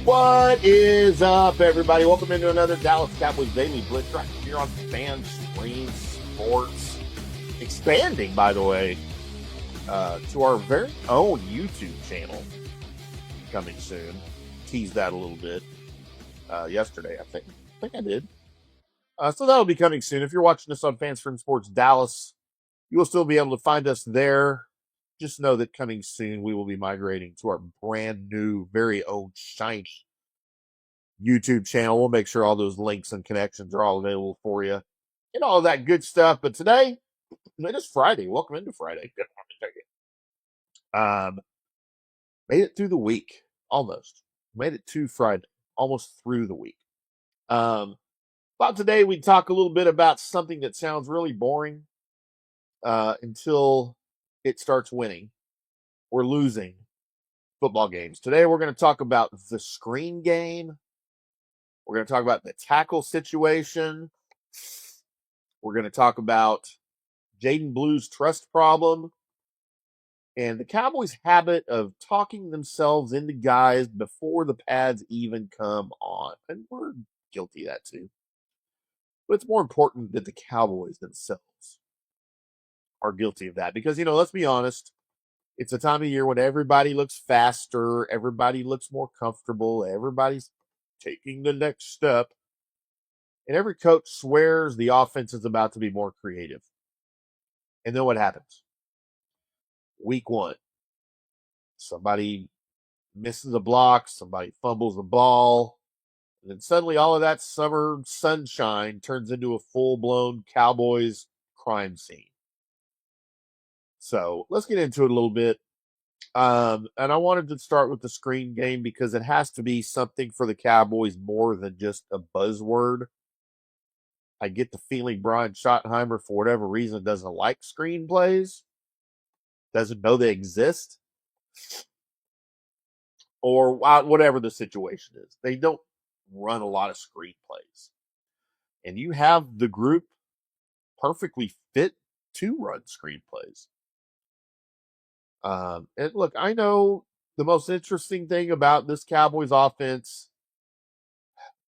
What is up, everybody? Welcome into another Dallas Cowboys Daily Blitz right here on Fan Screen Sports. Expanding, by the way, to our very own YouTube channel coming soon. Teased that a little bit yesterday, I think. I think I did. So that'll be coming soon. If you're watching this on Fan Screen Sports Dallas, you will still be able to find us there. Just know that coming soon, we will be migrating to our brand new, very own shiny YouTube channel. We'll make sure all those links and connections are all available for you and all of that good stuff. But today, it is Friday. Welcome into Friday. Good morning. Made it through the week. Almost. Made it to Friday. Almost through the week. About today, we talk a little bit about something that sounds really boring until it starts winning or losing football games. Today, we're going to talk about the screen game. We're going to talk about the tackle situation. We're going to talk about Jaden Blue's trust problem and the Cowboys' habit of talking themselves into guys before the pads even come on. And we're guilty of that too. But it's more important that the Cowboys themselves are guilty of that. Because, let's be honest, it's a time of year when everybody looks faster, everybody looks more comfortable, everybody's taking the next step. And every coach swears the offense is about to be more creative. And then what happens? Week one, somebody misses a block, somebody fumbles the ball, and then suddenly all of that summer sunshine turns into a full-blown Cowboys crime scene. So let's get into it a little bit. And I wanted to start with the screen game because it has to be something for the Cowboys more than just a buzzword. I get the feeling Brian Schottenheimer, for whatever reason, doesn't like screenplays, doesn't know they exist, or whatever the situation is. They don't run a lot of screenplays. And you have the group perfectly fit to run screenplays. And look, I know the most interesting thing about this Cowboys offense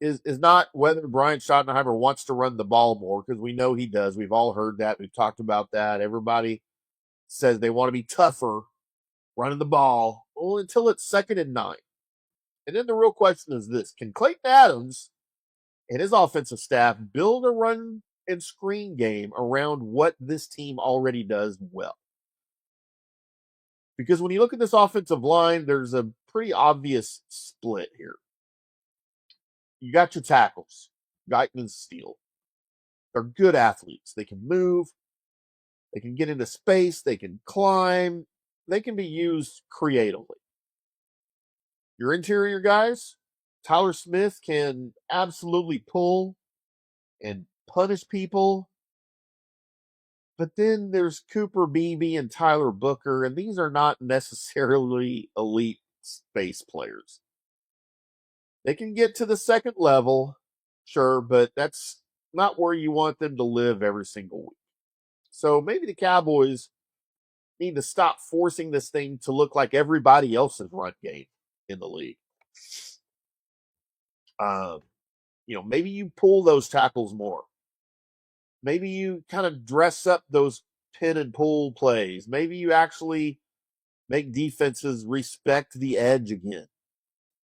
is not whether Brian Schottenheimer wants to run the ball more, because we know he does. We've all heard that. We've talked about that. Everybody says they want to be tougher running the ball. Well, until it's 2nd and 9. And then the real question is this: can Clayton Adams and his offensive staff build a run and screen game around what this team already does well? Because when you look at this offensive line, there's a pretty obvious split here. You got your tackles, Guyton and Steele. They're good athletes. They can move. They can get into space. They can climb. They can be used creatively. Your interior guys, Tyler Smith can absolutely pull and punish people. But then there's Cooper Beebe and Tyler Booker, and these are not necessarily elite space players. They can get to the second level, sure, but that's not where you want them to live every single week. So maybe the Cowboys need to stop forcing this thing to look like everybody else's run game in the league. Maybe you pull those tackles more. Maybe you kind of dress up those pin and pull plays. Maybe you actually make defenses respect the edge again.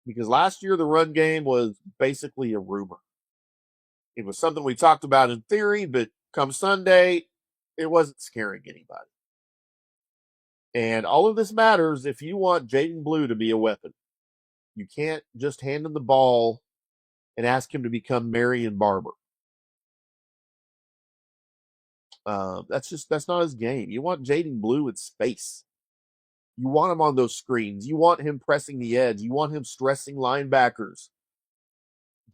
Because last year the run game was basically a rumor. It was something we talked about in theory, but come Sunday, it wasn't scaring anybody. And all of this matters if you want Jaden Blue to be a weapon. You can't just hand him the ball and ask him to become Marion Barber. That's not his game. You want Jaden Blue in space. You want him on those screens. You want him pressing the edge. You want him stressing linebackers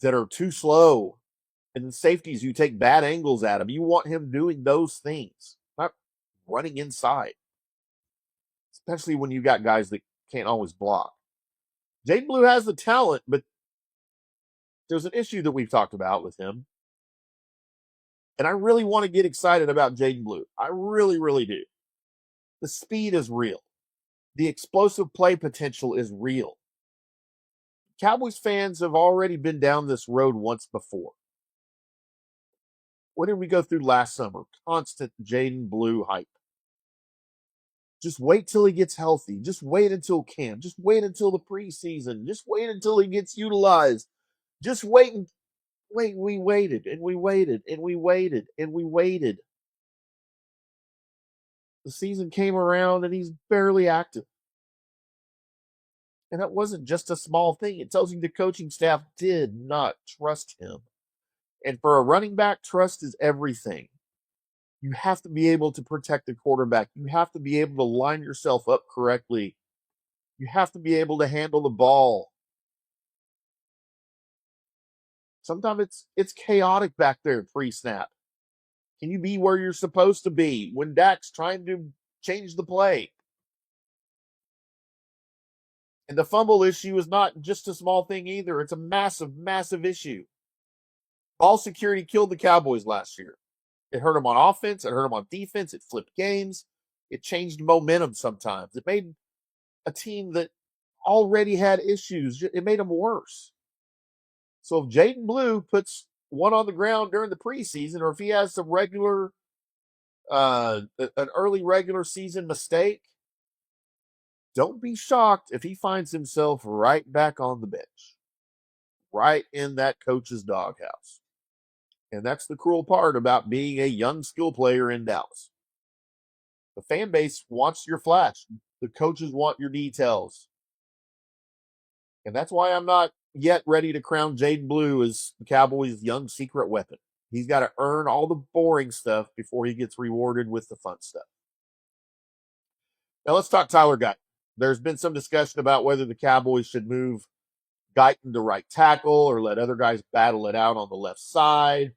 that are too slow. And then safeties, you take bad angles at him. You want him doing those things, not running inside. Especially when you got guys that can't always block. Jaden Blue has the talent, but there's an issue that we've talked about with him. And I really want to get excited about Jaden Blue. I really, really do. The speed is real. The explosive play potential is real. Cowboys fans have already been down this road once before. What did we go through last summer? Constant Jaden Blue hype. Just wait till he gets healthy. Just wait until camp. Just wait until the preseason. Just wait until he gets utilized. Just wait and wait. We waited and we waited and we waited and we waited. The season came around and he's barely active. And that wasn't just a small thing. It tells you the coaching staff did not trust him. And for a running back, trust is everything. You have to be able to protect the quarterback. You have to be able to line yourself up correctly. You have to be able to handle the ball. Sometimes it's chaotic back there pre-snap. Can you be where you're supposed to be when Dak's trying to change the play? And the fumble issue is not just a small thing either. It's a massive, massive issue. Ball security killed the Cowboys last year. It hurt them on offense. It hurt them on defense. It flipped games. It changed momentum sometimes. It made a team that already had issues, it made them worse. So if Jaden Blue puts one on the ground during the preseason, or if he has some regular, an early regular season mistake, don't be shocked if he finds himself right back on the bench, right in that coach's doghouse. And that's the cruel part about being a young skill player in Dallas. The fan base wants your flash. The coaches want your details. And that's why I'm not yet ready to crown Jaden Blue as the Cowboys' young secret weapon. He's got to earn all the boring stuff before he gets rewarded with the fun stuff. Now let's talk Tyler Guyton. There's been some discussion about whether the Cowboys should move Guyton to right tackle or let other guys battle it out on the left side.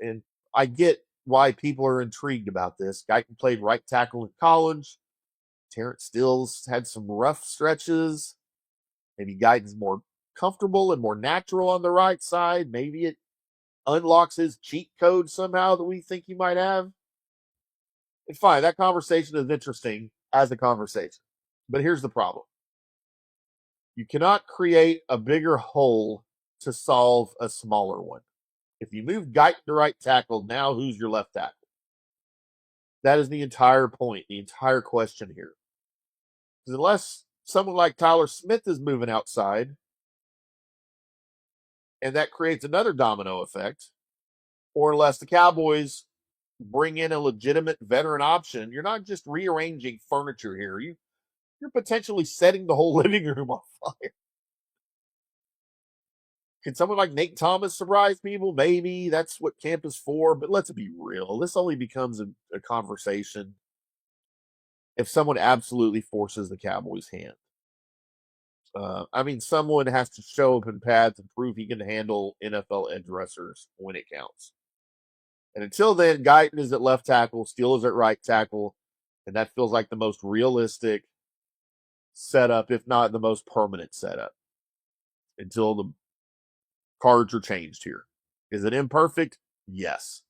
And I get why people are intrigued about this. Guyton played right tackle in college. Terence Steele's had some rough stretches. Maybe Guyton's more comfortable and more natural on the right side. Maybe it unlocks his cheat code somehow that we think he might have. And fine, that conversation is interesting as a conversation. But here's the problem. You cannot create a bigger hole to solve a smaller one. If you move Guyton to right tackle, now who's your left tackle? That is the entire point, the entire question here. Because unless someone like Tyler Smith is moving outside, and that creates another domino effect, or unless the Cowboys bring in a legitimate veteran option, you're not just rearranging furniture here. You're potentially setting the whole living room on fire. Can someone like Nate Thomas surprise people? Maybe that's what camp is for, but let's be real. This only becomes a conversation if someone absolutely forces the Cowboys' hand. Someone has to show up in pads and prove he can handle NFL edge rushers when it counts. And until then, Guyton is at left tackle, Steele is at right tackle, and that feels like the most realistic setup, if not the most permanent setup, until the cards are changed here. Is it imperfect? Yes.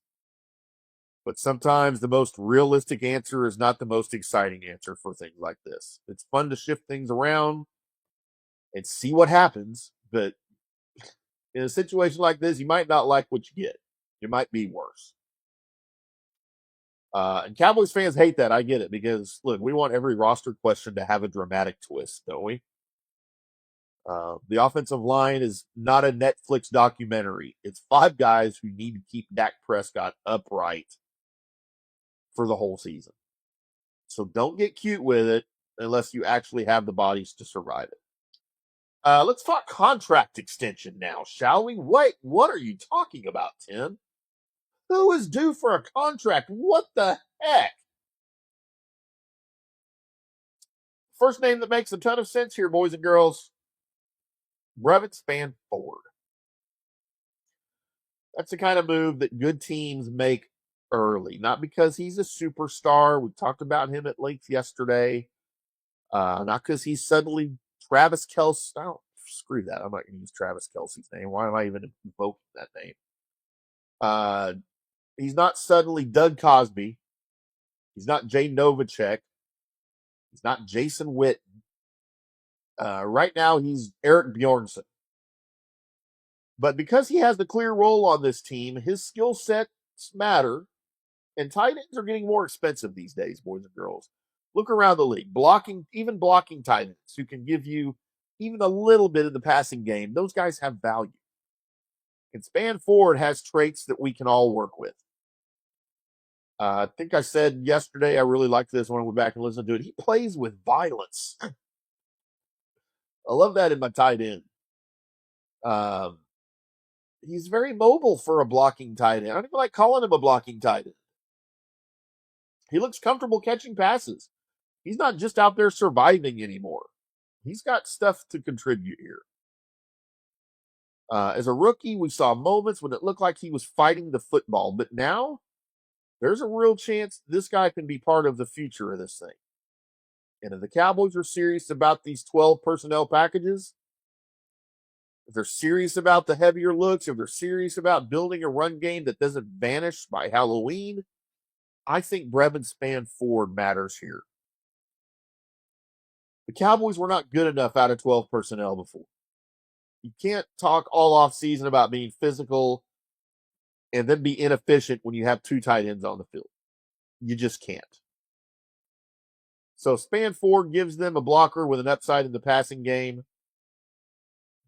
But sometimes the most realistic answer is not the most exciting answer for things like this. It's fun to shift things around and see what happens, but in a situation like this, you might not like what you get. It might be worse. And Cowboys fans hate that. I get it because, look, we want every roster question to have a dramatic twist, don't we? The offensive line is not a Netflix documentary. It's 5 guys who need to keep Dak Prescott upright for the whole season. So don't get cute with it unless you actually have the bodies to survive it. Let's talk contract extension now, shall we? Wait, what are you talking about, Tim? Who is due for a contract? What the heck? First name that makes a ton of sense here, boys and girls. Brevyn Spann-Ford. That's the kind of move that good teams make early. Not because he's a superstar. We talked about him at length yesterday. Not because he's suddenly Travis Kelce. Oh, screw that. I'm not going to use Travis Kelce's name. Why am I even invoking that name? He's not suddenly Doug Cosby. He's not Jay Novacek. He's not Jason Witten. Right now, he's Eric Bjornsson. But because he has the clear role on this team, his skill sets matter, and tight ends are getting more expensive these days, boys and girls. Look around the league. Even blocking tight ends who can give you even a little bit of the passing game, those guys have value. And Spann-Ford has traits that we can all work with. I think I said yesterday I really liked this when I went back and listened to it. He plays with violence. I love that in my tight end. He's very mobile for a blocking tight end. I don't even like calling him a blocking tight end. He looks comfortable catching passes. He's not just out there surviving anymore. He's got stuff to contribute here. As a rookie, we saw moments when it looked like he was fighting the football, but now there's a real chance this guy can be part of the future of this thing. And if the Cowboys are serious about these 12 personnel packages, if they're serious about the heavier looks, if they're serious about building a run game that doesn't vanish by Halloween, I think Brevyn Spann-Ford matters here. The Cowboys were not good enough out of 12 personnel before. You can't talk all off season about being physical and then be inefficient when you have two tight ends on the field. You just can't. So Spann-Ford gives them a blocker with an upside in the passing game.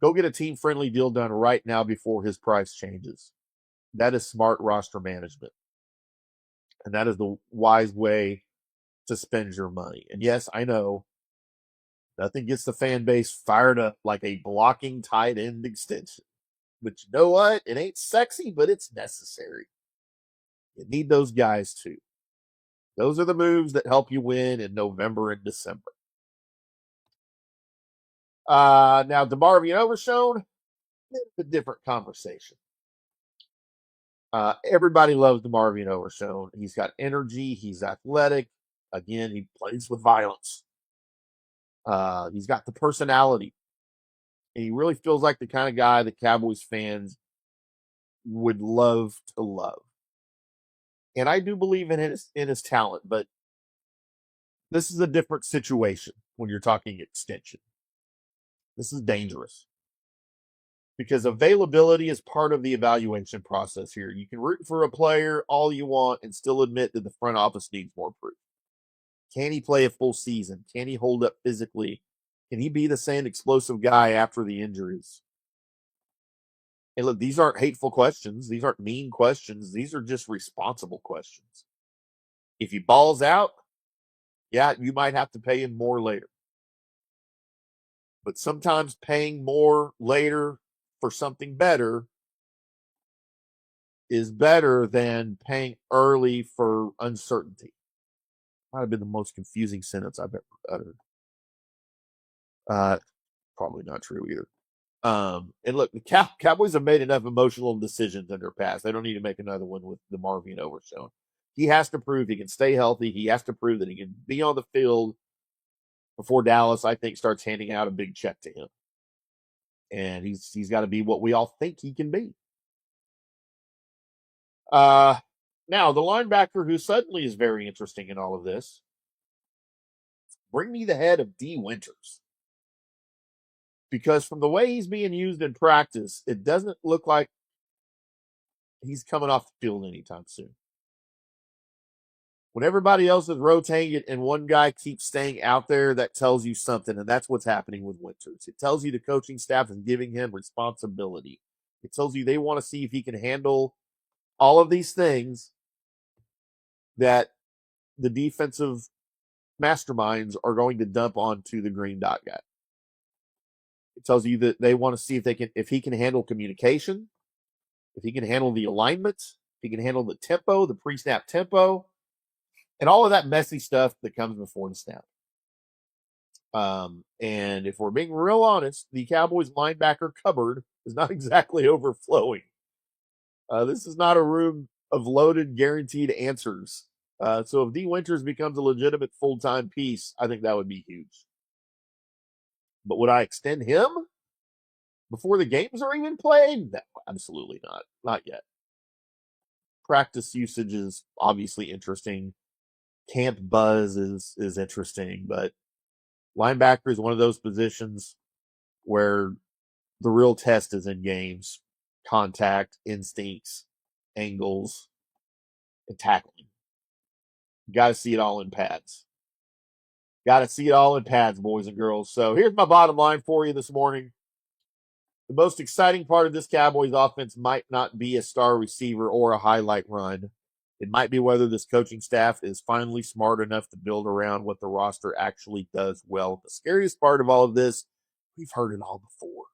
Go get a team-friendly deal done right now before his price changes. That is smart roster management. And that is the wise way to spend your money. And yes, I know nothing gets the fan base fired up like a blocking tight end extension. But you know what? It ain't sexy, but it's necessary. You need those guys too. Those are the moves that help you win in November and December. Now, DeMarvion Overshown, it's a different conversation. Everybody loves DeMarvion Overshown. He's got energy. He's athletic. Again, he plays with violence. He's got the personality. And he really feels like the kind of guy that Cowboys fans would love to love. And I do believe in his talent, but this is a different situation when you're talking extension. This is dangerous because availability is part of the evaluation process here. You can root for a player all you want and still admit that the front office needs more proof. Can he play a full season? Can he hold up physically? Can he be the same explosive guy after the injuries? And look, these aren't hateful questions. These aren't mean questions. These are just responsible questions. If he balls out, yeah, you might have to pay him more later. But sometimes paying more later for something better is better than paying early for uncertainty. Might have been the most confusing sentence I've ever uttered. Probably not true either. And look, the Cowboys have made enough emotional decisions in their past. They don't need to make another one with DeMarvion Overshown. He has to prove he can stay healthy. He has to prove that he can be on the field before Dallas, I think, starts handing out a big check to him. And he's got to be what we all think he can be. Now, the linebacker who suddenly is very interesting in all of this, bring me the head of D. Winters. Because from the way he's being used in practice, it doesn't look like he's coming off the field anytime soon. When everybody else is rotating it and one guy keeps staying out there, that tells you something, and that's what's happening with Winters. It tells you the coaching staff is giving him responsibility. It tells you they want to see if he can handle all of these things that the defensive masterminds are going to dump onto the green dot guy. It tells you that they want to see if he can handle communication, if he can handle the alignments, if he can handle the tempo, the pre-snap tempo, and all of that messy stuff that comes before the snap. And if we're being real honest, the Cowboys linebacker cupboard is not exactly overflowing. This is not a room of loaded, guaranteed answers. So if D. Winters becomes a legitimate full-time piece, I think that would be huge. But would I extend him before the games are even played? No, absolutely not. Not yet. Practice usage is obviously interesting. Camp buzz is interesting, but Linebacker is one of those positions where the real test is in games. Contact, instincts, angles, and tackling. You got to see it all in pads. Got to see it all in pads, boys and girls. So here's my bottom line for you this morning. The most exciting part of this Cowboys offense might not be a star receiver or a highlight run. It might be whether this coaching staff is finally smart enough to build around what the roster actually does well. The scariest part of all of this, we've heard it all before.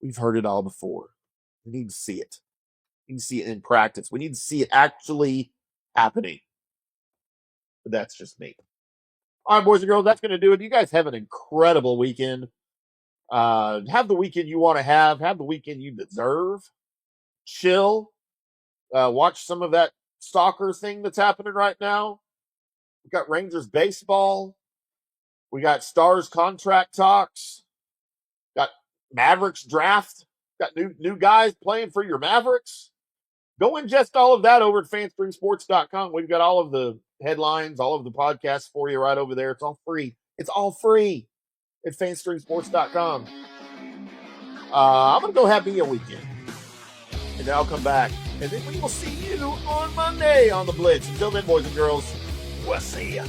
We've heard it all before. We need to see it. We need to see it in practice. We need to see it actually happening. But that's just me. All right, boys and girls, that's going to do it. You guys have an incredible weekend. Have the weekend you want to have the weekend you deserve. Chill. Watch some of that soccer thing that's happening right now. We got Rangers baseball. We got Stars contract talks. Got Mavericks draft. Got new guys playing for your Mavericks. Go ingest all of that over at fanstreamsports.com. We've got all of the headlines, all of the podcasts for you right over there. It's all free. It's all free at fanstreamsports.com. I'm going to go have me a weekend. And then I'll come back. And then we will see you on Monday on the Blitz. Until then, boys and girls, we'll see you.